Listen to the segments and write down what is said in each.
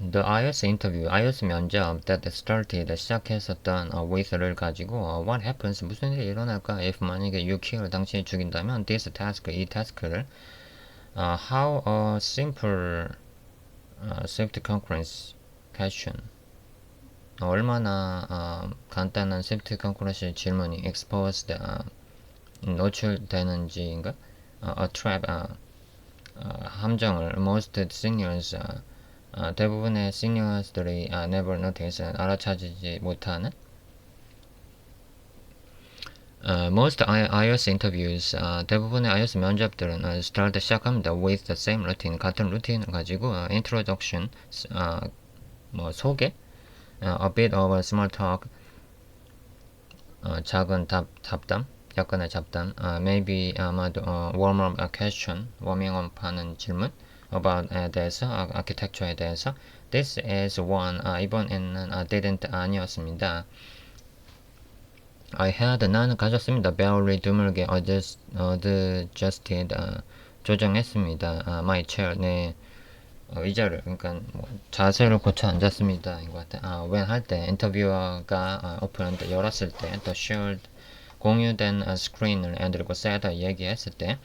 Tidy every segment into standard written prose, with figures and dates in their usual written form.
The IELTS interview, IELTS 면접 that started 시작했었던 with를 가지고 what happens 무슨 일이 일어날까 if 만약에 you kill 당신이 죽인다면 this task 이 task를 how a simple safety concurrence question 얼마나 간단한 safety concurrence 질문이 exposed 노출되는지인가 a trap 함정을 most seniors 대부분의 시니어스들이 never notice 알아차리지 못하는 most IELTS interviews 대부분의 IELTS 면접들은 start 시작합니다 with the same routine 같은 루틴을 가지고 introduction 뭐 소개 a bit of a small talk 작은 잡담 약간의 잡담 maybe 아마도 warm up question 워밍업 하는 질문 about에 대해서 architecture에 대해서 this is one 이번에는 didn't 아니었습니다. I had 나는 가졌습니다. barely 드물게 adjusted 조정했습니다. my chair 내 의자를 그러니까 뭐 자세를 고쳐 앉았습니다. 이거 같아. when 할 때 인터뷰어가 오픈한데 열었을 때 the shared 공유된 스크린을 그리고 set 얘기했을 때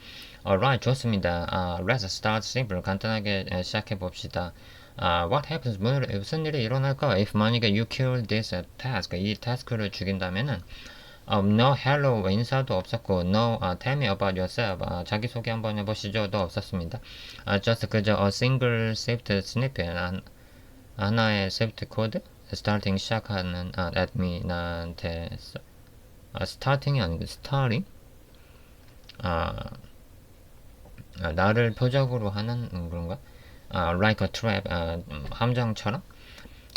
alright 좋습니다. let's start simple 간단하게 시작해 봅시다. what happens 무슨 일이 일어날까 if 만약에 you kill this task 이 task를 죽인다면은 no hello 인사도 없었고 no tell me about yourself 자기소개 한번 해보시죠도 없었습니다. just 그저 a single saved snippet 하나의 saved 코드 starting 시작하는 at me 나한테 starting이 아니고 starting 나를 표적으로 하는 그런가 like a trap 함정처럼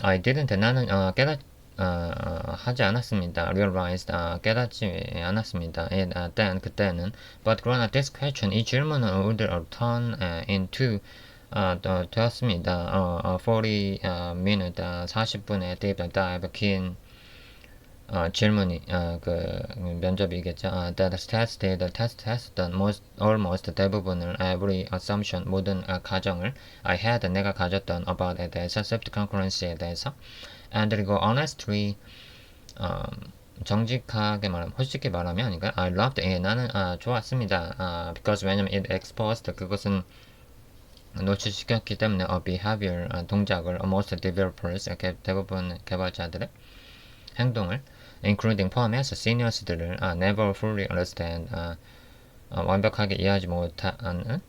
I didn't 나는 하지 않았습니다. realized 깨닫지 않았습니다. then 그때는 but 그러나 this question 이 질문은 would turn into 되었습니다. 40 minute 40분의 deep dive 긴 질문이 그 면접이겠죠. that tested tested almost 대부분을 every assumption 모든 가정을 I had 내가 가졌던 about에 대해서 self concurrency에 대해서 and 그리고 honestly 정직하게 말하면 솔직히 말하면 그러니까 I loved it 나는 좋았습니다. because 왜냐면 it exposed 그것은 노출시켰기 때문에 a behavior 동작을 most developers 대부분 개발자들의 행동을 including 포함해서 seniors들을 never fully understand 완벽하게 이해하지 못하는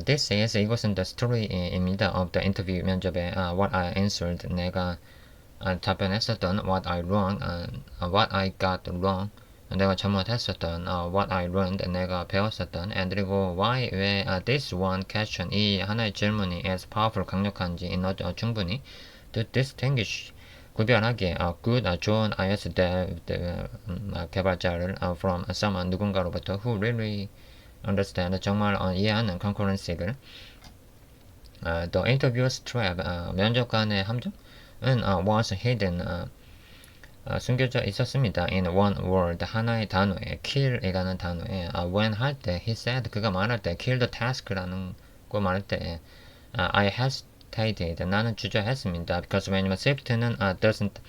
this is 이것은 the story입니다 of the interview 면접에 what I answered 내가 답변했었던 what I got wrong 내가 잘못했었던 what I learned 내가 배웠었던 and 그리고 why 왜 this one question 이 하나의 질문이 as powerful 강력한지 충분히 to distinguish 구별하기에 good 좋은 iOS 개발자를 from someone 누군가로부터 who really understand 정말 이해하는 concurrency를 the interviewer's trap 면접관의 함정은 was hidden 숨겨져 있었습니다. in one word 하나의 단어에 kill이라는 단어에 when 할 때 he said 그가 말할 때 kill the task라는 거 말할 때 I hesitated 나는 주저했습니다. because 왜냐면 safety는 doesn't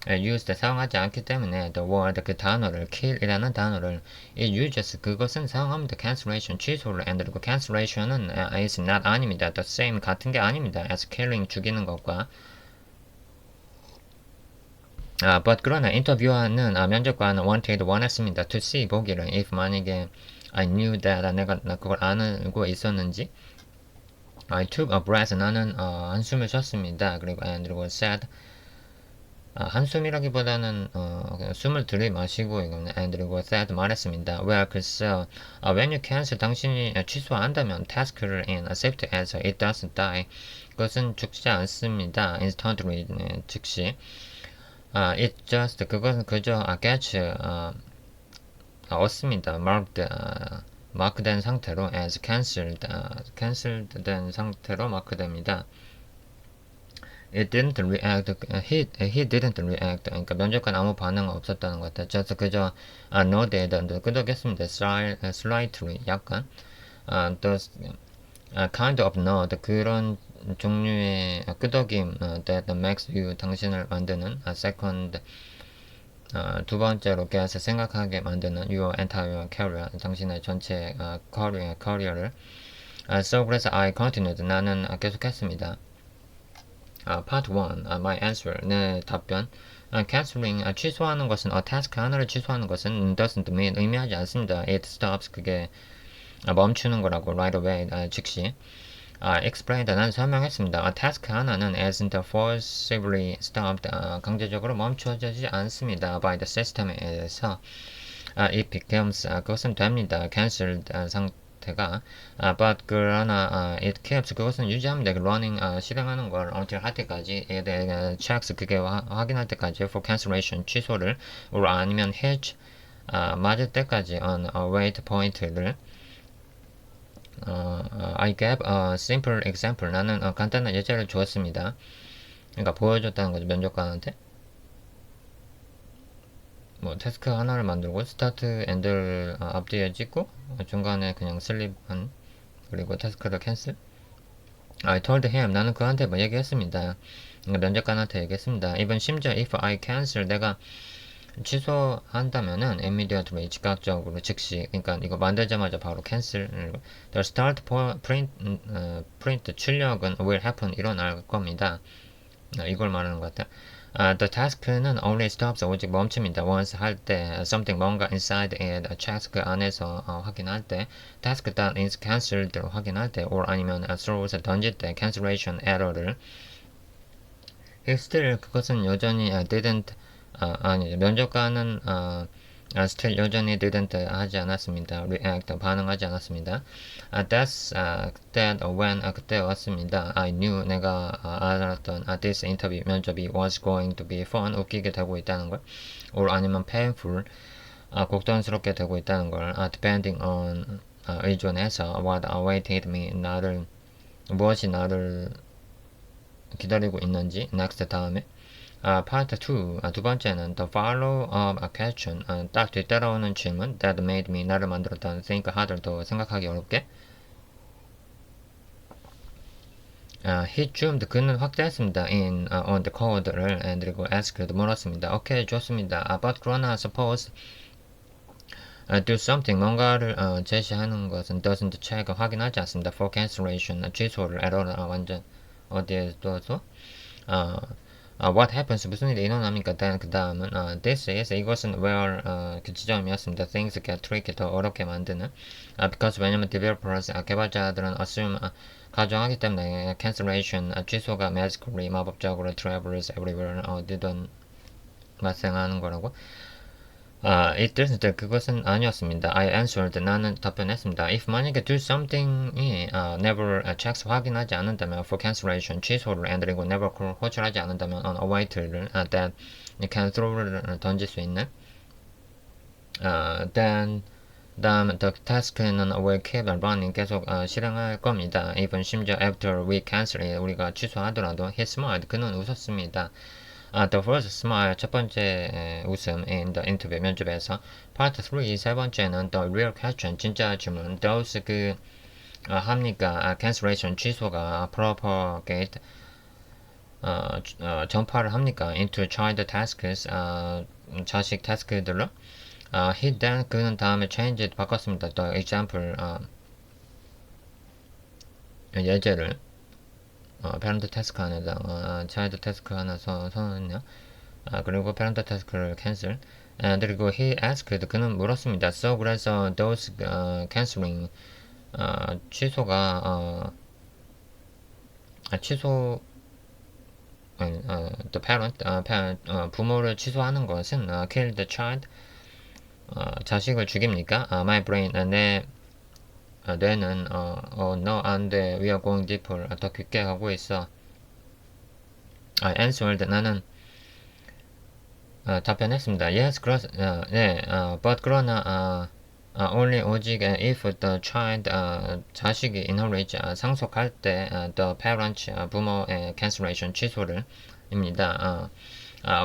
used 사용하지 않기 때문에 the word 그 단어를 kill이라는 단어를 it uses 그것은 사용합니다. cancellation 취소를 and 그리고 cancellation은 is not 아닙니다. the same 같은 게 아닙니다. as killing 죽이는 것과 but 그러나 인터뷰어는 면접관은 wanted 원했습니다. to see 보기를 if 만약에 I knew that 내가 그걸 알고 있었는지 I took a breath 나는 한숨을 쉬었습니다. 그리고 said 한숨이라기보다는 숨을 들이마시고 이거는 그리고 said 말했습니다. well 글쎄요 when you cancel 당신이 취소한다면 task를 in a safety as it doesn't die 그것은 죽지 않습니다. instantly 즉시 it just 그것은 그저 gets 얻습니다. marked 마크된 상태로 as cancelled cancelled된 상태로 마크됩니다. It didn't react. He didn't react. 그러니까 면접관 아무 반응 없었다는 것 같아. just 그저 nodded 끄덕였습니다. slightly 약간 또 kind of node 그런 종류의 끄덕임 that makes you 당신을 만드는 second 두 번째로 get 생각하게 만드는 your entire career 당신의 전체 커리어를 so 그래서 I continued 나는 계속했습니다. Part 1 my answer 내 답변 canceling 취소하는 것은 task 하나를 취소하는 것은 doesn't mean 의미하지 않습니다. It stops 그게 멈추는 거라고 right away 즉시 explained 난 설명했습니다. task 하나는 isn't forcibly stopped 강제적으로 멈춰지지 않습니다. by the system에서 it becomes 그것은 됩니다. cancelled 상태가 but 그러나 it keeps 그것은 유지합니다. running 실행하는 걸 until 할 때까지 checks 그게 확인할 때까지 for cancellation 취소를 or 아니면 hitch 맞을 때까지 on wait point를 I gave a simple example. 나는 간단한 예제를 주었습니다. 그러니까 보여줬다는 거죠. 면접관한테. 뭐 태스크 하나를 만들고 스타트 엔드를 앞뒤에 찍고 중간에 그냥 슬립한 그리고 태스크를 캔슬. I told him. 나는 그한테 뭐 얘기했습니다. 그러니까 면접관한테 얘기했습니다. Even 심지어 if I cancel 내가 취소한다면은 immediately 즉각적으로 즉시 그러니까 이거 만들자마자 바로 cancel the start print 출력은 will happen 일어날 겁니다. 이걸 말하는 것 같아. The task는 only stops 오직 멈춥니다. once 할 때 something 뭔가 inside it checks 그 안에서 확인할 때 task that is cancelled 확인할 때 or 아니면 throws 던질 때 cancellation error를 still 그것은 여전히 didn't 아니 면접관은 still 여전히 didn't 하지 않았습니다. react 반응하지 않았습니다. That's that when 그때 왔습니다. I knew 내가 알았던 this interview 면접이 was going to be fun 웃기게 되고 있다는 걸 or 아니면 painful 곡단스럽게 되고 있다는 걸 depending on 의존해서 what awaited me 무엇이 나를 기다리고 있는지 next 다음에 Part 2, 두 번째는 The follow-up question, 딱 뒤따라오는 질문 That made me, 나를 만들었다는 think harder, 더 생각하기 어렵게 He zoomed, 그는 확대했습니다 in, on the code를 그리고 asked, 물었습니다. 오케이, 좋습니다. But 그러나 suppose do something, 뭔가를 제시하는 것은 doesn't check, 확인하지 않습니다. For cancellation, 취소를, error를 완전 어디에 둬서 what happens 무슨 일이 일어납니까? then 그 다음은 this is 이것은 where 그 지점이었습니다. things get tricky 더 어렵게 만드는 because 왜냐면 developers 개발자들은 assume 가정하기 때문에 cancellation 취소가 magically 마법적으로 travels everywhere 어디든 발생하는 거라고. It doesn't. 그것은 아니었습니다. I answered. 나는 답변했습니다. If 만약에 do something이 never checks 확인하지 않는다면 for cancellation 취소를 and 그리고 never call 호출하지 않는다면 on await를 that can throw를 던질 수 있는 then 다음 the task는 will keep running 계속 실행할 겁니다. Even 심지어 after we cancel it 우리가 취소하더라도 he smiled. 그는 웃었습니다. The first smile 첫 번째 웃음 in the interview 면접에서 Part 3 세 번째는 the real question 진짜 질문 those 합니까 cancellation 취소가 propagate 전파를 합니까 into child tasks 자식 태스크들로 he then 그는 다음에 change 바꿨습니다. the example 예제를 parent task 안에다가 child task 하나 선언했네요. 그리고 parent task를 cancel. 그리고 he asked 그는 물었습니다. So 그래서 those canceling 취소가 취소 the parent 부모를 취소하는 것은 kill the child 자식을 죽입니까? My brain 내 뇌는 no 안돼 we are going deeper 더 깊게 가고 있어. I answered 나는 답변했습니다. Yes, 네, but 그러나 only 오직 if the child 자식이 inherits 상속할 때 the parent 부모의 cancellation 취소를 입니다.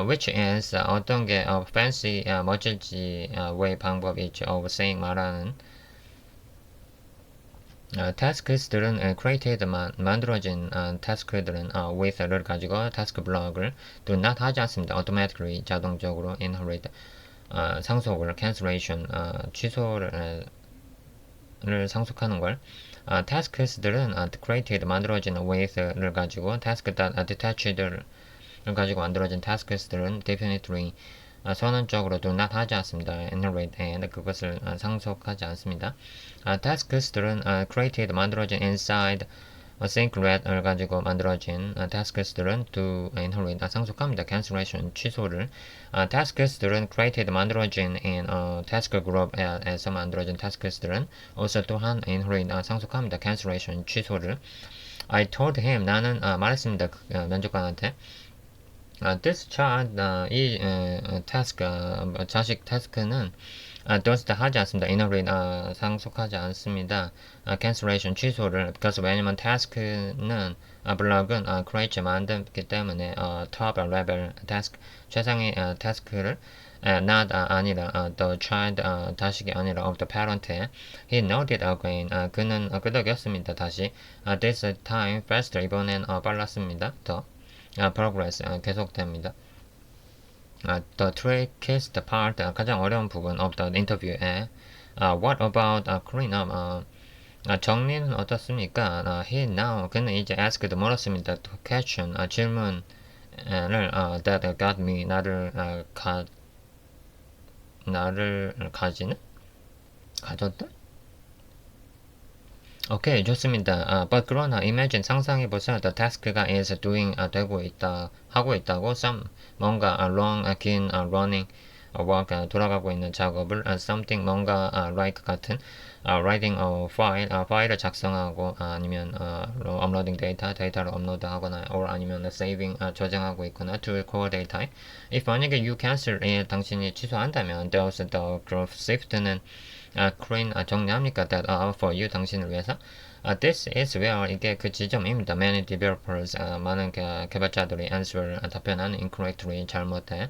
which is 어떤 게 fancy 멋질지 way 방법이지 of saying 말하는 tasks들은 created 만들어진 task들은 with를 가지고 task block을 do not 하지 않습니다. automatically 자동적으로 inherit 상속을 cancellation 취소를 상속하는 걸 tasks들은 created 만들어진 with를 가지고 task detached를 가지고 만들어진 tasks들은 definitely 선언적으로 do not 하지 않습니다. inherit and 그것을 상속하지 않습니다. tasks들은 created 만들어진 inside syncret을 가지고 만들어진 tasks들은 do inherit 상속합니다. cancellation 취소를 tasks들은 created 만들어진 in task group에서 만들어진 tasks들은 also 또한 inherit 상속합니다. cancellation 취소를 I told him 나는 말했습니다. 면접관한테 this child 이 task 자식 task는 does 하지 않습니다. inherit 상속하지 않습니다. cancellation 취소를 because 왜냐면 task는 블럭은 create 만들기 때문에 top level task 최상의 task를 not 아니라 the child 자식이 아니라 of the parent he noted again 그는 끄덕였습니다. 다시 this time faster 이번엔 빨랐습니다. 더 progress 계속됩니다. The trickiest part 가장 어려운 부분 of the interview에 what about clean up 정리는 어떻습니까? He now 그는 이제 asked 물었습니다. question 질문을 that got me 나를 가졌다? 오케이, 좋습니다. But 그러나 imagine 상상해보세요. The task가 is doing 하고 있다고 some 뭔가 long 긴 running work 돌아가고 있는 작업을 something 뭔가 like 같은 writing a file 파일을 작성하고 아니면 uploading 데이터를 업로드하거나 or 아니면 saving 저장하고 있거나 to record data. If 만약에 you cancel it 당신이 취소한다면 does the group shift는 clean 정리합니까? That for you 당신을 위해서. This is where 이게 그 지점입니다. Many developers 많은 개발자들이 answer 답변하는 incorrectly 잘못해.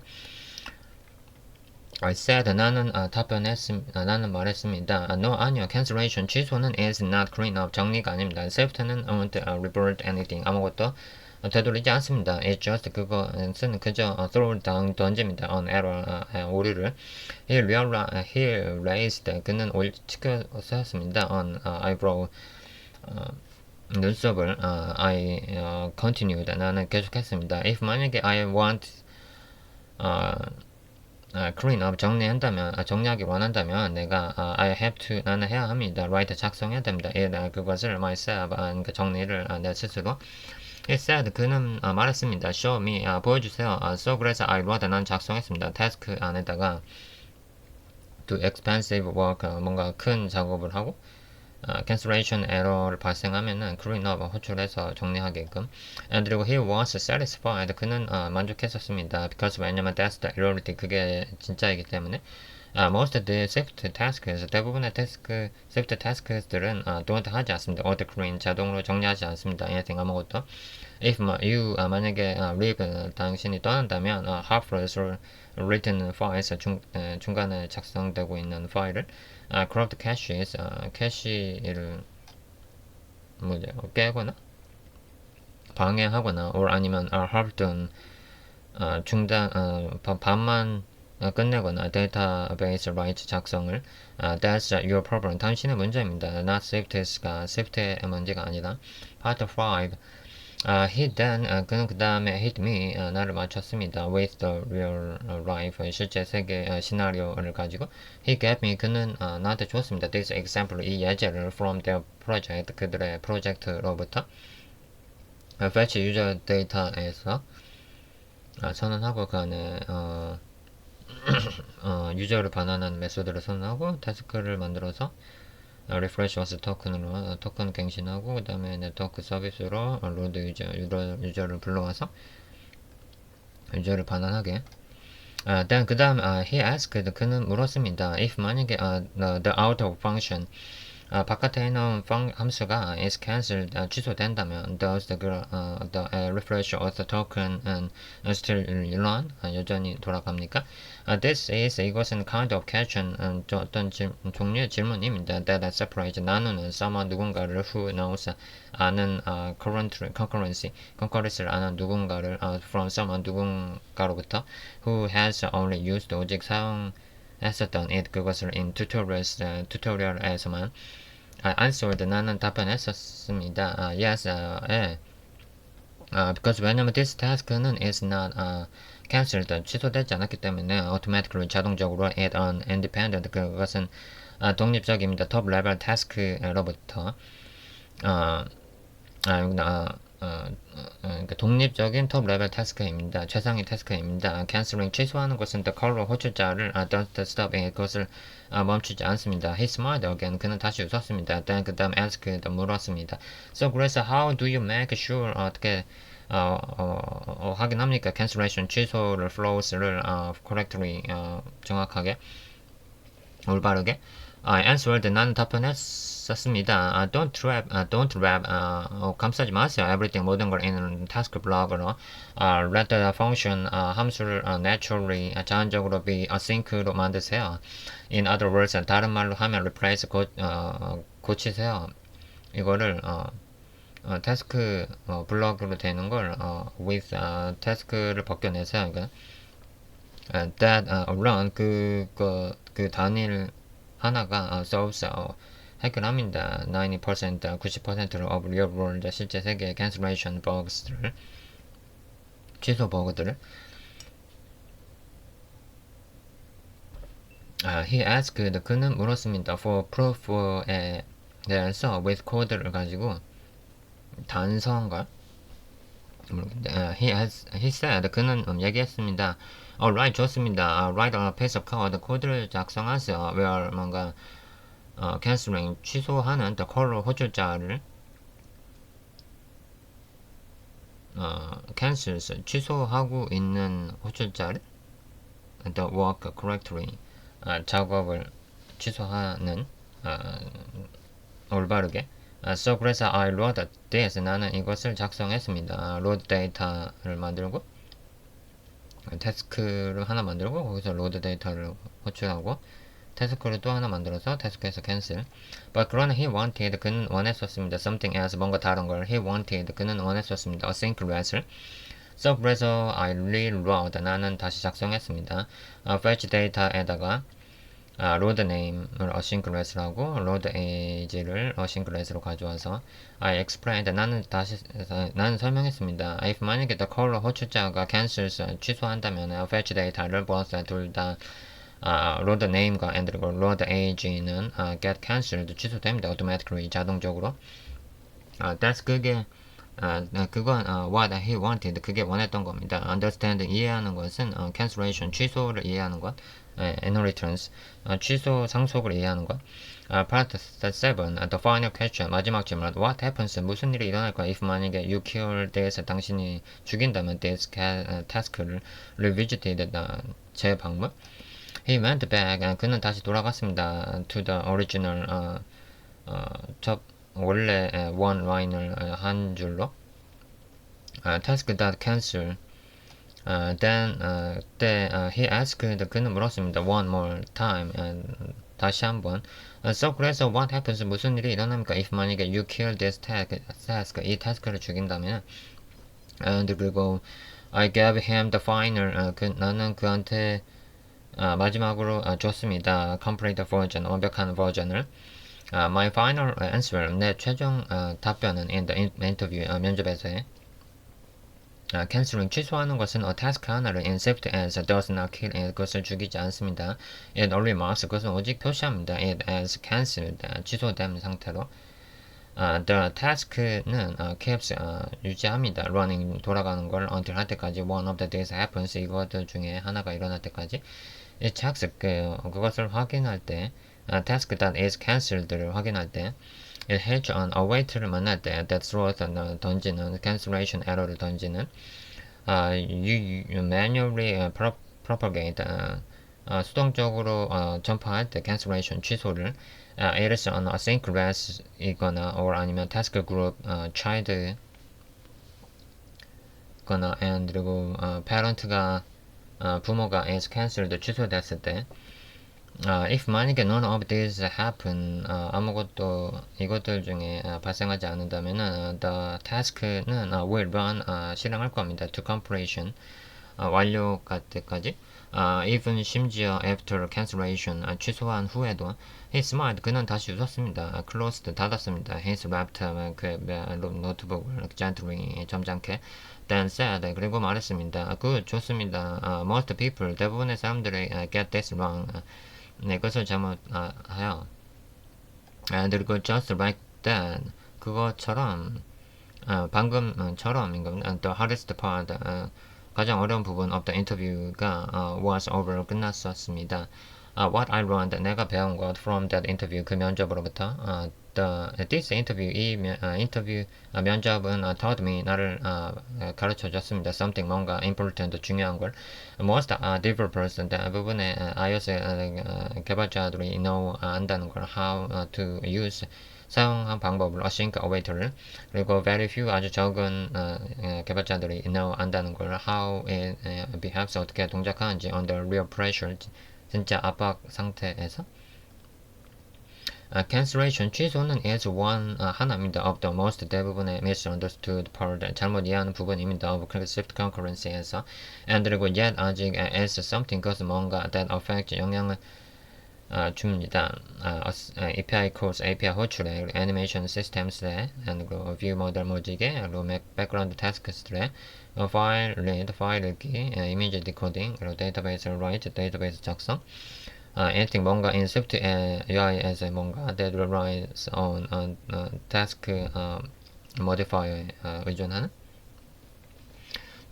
I said 나는 나는 말했습니다. No 아니요 cancellation 취소는 is not clean up 정리가 아닙니다. shift는 won't revert anything 아무것도 되돌리지 않습니다. It's just 그것은 그저 throw down 던집니다. on error 오류를 he raised 그는 치켰습니다. on eyebrow 눈썹을 I continued 나는 계속했습니다. If 만약에 I want clean up 정리하기 원한다면 내가 I have to 나는 해야 합니다. write 작성해야 됩니다. 그것을 myself 정리를 내 스스로 He said 그는 말했습니다. Show me 보여주세요. So 그래서 I wrote 난 작성했습니다. task 안에다가 do expensive work 뭔가 큰 작업을 하고 cancellation error를 발생하면은 clean up 호출해서 정리하게끔 그리고 he was satisfied 그는 만족했었습니다. because 왜냐면 that's the reality 그게 진짜이기 때문에 most of the shift tasks 대부분의 shift tasks들은 don't 하지 않습니다. auto clean 자동으로 정리하지 않습니다. anything 아무것도 if you 만약에 leave 당신이 떠난다면 half written files 중간에 작성되고 있는 파일을 corrupt caches 캐시를 깨거나 방해하거나 or 아니면 half-done 반만 끝내거나 데이터베이스 라이트 작성을 that's your problem 당신의 문제입니다. not safety의 문제가 아니라 part 5 he then 그는 그 다음에 hit me 나를 맞췄습니다. with the real life 실제 세계 시나리오를 가지고 he gave me 그는 나한테 줬습니다. this example 이 예제를 from their project 그들의 프로젝트로부터 fetch 유저 데이터에서 선언하고 그 안에 유저를 반환하는 메소드를 선언하고 타스크를 만들어서 refresh was 토큰으로 토큰 갱신하고 그 다음에 네트워크 서비스로 로드 유저를 불러와서 유저를 반환하게 그 다음 he asked 그는 물었습니다. if 만약에 the out of function 바깥에 있는 함수가 is cancelled 취소된다면 does the refresh of the token still run 여전히 돌아갑니까? This is 이것은 kind of question 어떤 종류의 질문입니다. That separates 나누는 someone 누군가를 who knows 아는 concurrency를 아는 누군가를 from someone 누군가로부터 who has only used 오직 사용했었던 it 그것을 in 튜토리얼에서만 answered 나는 답변했었습니다. Yes, 예. Because 왜냐면 this task는 is not cancelled 취소되지 않았기 때문에 automatically 자동적으로 it on independent 그것은 독립적입니다. top level task로부터 그러니까 독립적인 톱 레벨 태스크입니다. 최상위 태스크입니다. cancelling 취소하는 것은 the color 호출자를 don't stop 그것을 멈추지 않습니다. He smiled again. 그는 다시 웃었습니다. Then 그 다음 asked 물었습니다. So 그래서 how do you make sure 어떻게 확인합니까? cancellation 취소를 flows를 correctly 정확하게 올바르게 I answered 나는 답변했었습니다. don't wrap 감싸지 마세요. everything 모든 걸 in task block으로 let the function 함수를 naturally 자연적으로 be async로 만드세요. In other words 다른 말로 하면 replace 고치세요. 이거를 태스크 블럭으로 되는 걸 with 태스크를 벗겨내세요. 그러니까 that run 그 단일 하나가 solves 해결합니다. 90% 90%를 of real world 실제 세계의 cancellation bugs를 취소 버그들을 he asked 그는 물었습니다. for proof에 대해서 with code를 가지고 단서인가? he said 그는 얘기했습니다. alright 좋습니다. write a piece of code 코드를 작성하세요. where 뭔가 cancelling 취소하는 the color 호출자를 cancels 취소하고 있는 호출자를 the work correctly 작업을 취소하는 올바르게 so 그래서 I wrote this 나는 이것을 작성했습니다. load 데이터를 만들고 태스크를 하나 만들고 거기서 로드 데이터를 호출하고 태스크를 또 하나 만들어서 태스크에서 캔슬 but 그러나 he wanted 그는 원했었습니다. something else 뭔가 다른 걸 he wanted 그는 원했었습니다. async ret을 so 그래서 I rewrote 나는 다시 작성했습니다. fetch 데이터에다가 load name을 async ret라고 load age를 async ret로 가져와서 I explained 나는 설명했습니다. if 만약에 the color 호출자가 cancels 취소한다면 fetch 데이터를 보았어요. 둘다 load name과 and 그리고 load age는 get cancelled 취소됩니다. automatically 자동적으로 that's 그게 그건 what he wanted 그게 원했던 겁니다. understand 이해하는 것은 cancellation 취소를 이해하는 것 inheritance 취소 상속을 이해하는 것 part 7 the final question 마지막 질문 what happens 무슨 일이 일어날까 if 만약에 you kill this 당신이 죽인다면 this task를 revisited 재방문 he went back 그는 다시 돌아갔습니다. to the original 첫 원래 one line을 한 줄로 task that cancel then he asked 그는 물었습니다. one more time 다시 한번 so 그래서 what happens 무슨 일이 일어납니까 if 만약에 you kill this task 이 task를 죽인다면 and 그리고 I gave him the final 나는 그한테 마지막으로 줬습니다. complete version 완벽한 버전을 my final answer 내 최종 답변은 in the interview 면접에서의 cancelling 취소하는 것은 a task 하나를 incept as does not kill it 그것을 죽이지 않습니다. it only marks 그것은 오직 표시합니다. it as cancelled 취소된 상태로 the task는 keeps 유지합니다. running 돌아가는 걸 until 할 때까지 one of the days happens 이것들 중에 하나가 일어날 때까지 it checks 그것을 확인할 때 task that is cancelled를 확인할 때 it hedge on await를 만날 때 that throws 던지는 cancellation error를 던지는 you manually propagate 수동적으로 전파할 때 cancellation 취소를 it is on asynchronous 이거나 or 아니면 task group child 거나 and 그리고 parent가 부모가 is cancelled 취소됐을 때 if 만약에 none of these happen 아무것도 이것들 중에 발생하지 않는다면은 the task는 will run 실행할 겁니다 to completion 완료할 때까지 even 심지어 after cancellation 취소한 후에도 his mind 그는 다시 웃었습니다. closed 닫았습니다. his laptop 그 노트북을 gently 점잖게 then said 그리고 말했습니다. good 좋습니다. most people 대부분의 사람들이 get this wrong 이것을 잘못하여 그리고 just like that 그것처럼 방금처럼 the hardest part 가장 어려운 부분 of the interview가 was over 끝났었습니다. What I learned 내가 배운 것 from that interview 그 면접으로부터 this interview 이 인터뷰 면접은 taught me 나를 가르쳐 줬습니다. something 뭔가 important 중요한 걸 most developers 대부분의 iOS 개발자들이 know 안다는 걸 how to use 사용한 방법을 async await를 그리고 very few 아주 적은 개발자들이 know 안다는 걸 how it behaves 어떻게 동작하는지 under real pressure 진짜 압박 상태에서 cancellation 취소는 is one 하나입니다. of the most 대부분의 misunderstood part 잘못 이해하는 부분입니다. of shift concurrency에서 and 그리고 yet 아직 is something 그것은 뭔가 that affects 영향을 줍니다. API calls, API 호출에 애니메이션 시스템스에 그리고 view 모델 모직에 그리고 background tasks들에 파일 read, 파일 읽기, 이미지 디코딩, 그리고 데이터베이스 write, 데이터베이스 작성 anything 뭔가 in Swift UI에서 뭔가 that relies on task modifier에 의존하는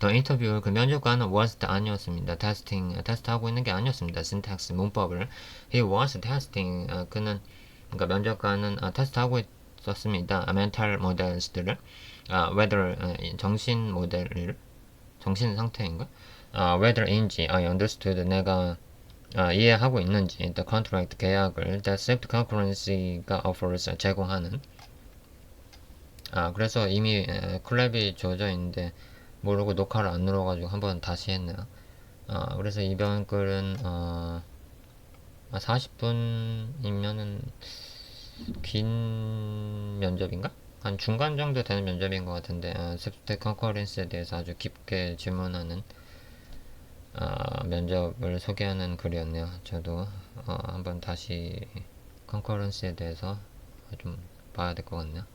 더 인터뷰 그 면접관은 wasn't 아니었습니다. 테스트하고 있는 게 아니었습니다. syntax 문법을 he was testing 그는 그러니까 면접관은 테스트하고 있었습니다. mental models들을 whether 정신 모델을 정신 상태인가? whether인지 I understood 내가 이해하고 있는지 the contract 계약을 the shift concurrency가 offers 제공하는 그래서 이미 클랩이 주어져 있는데 모르고 녹화를 안 눌러가지고 한번 다시 했네요. 그래서 이번 글은 40분이면은 긴 면접인가? 한 중간 정도 되는 면접인 것 같은데 shift concurrency에 대해서 아주 깊게 질문하는 면접을 소개하는 글이었네요. 저도 한번 다시 concurrency에 대해서 좀 봐야 될 것 같네요.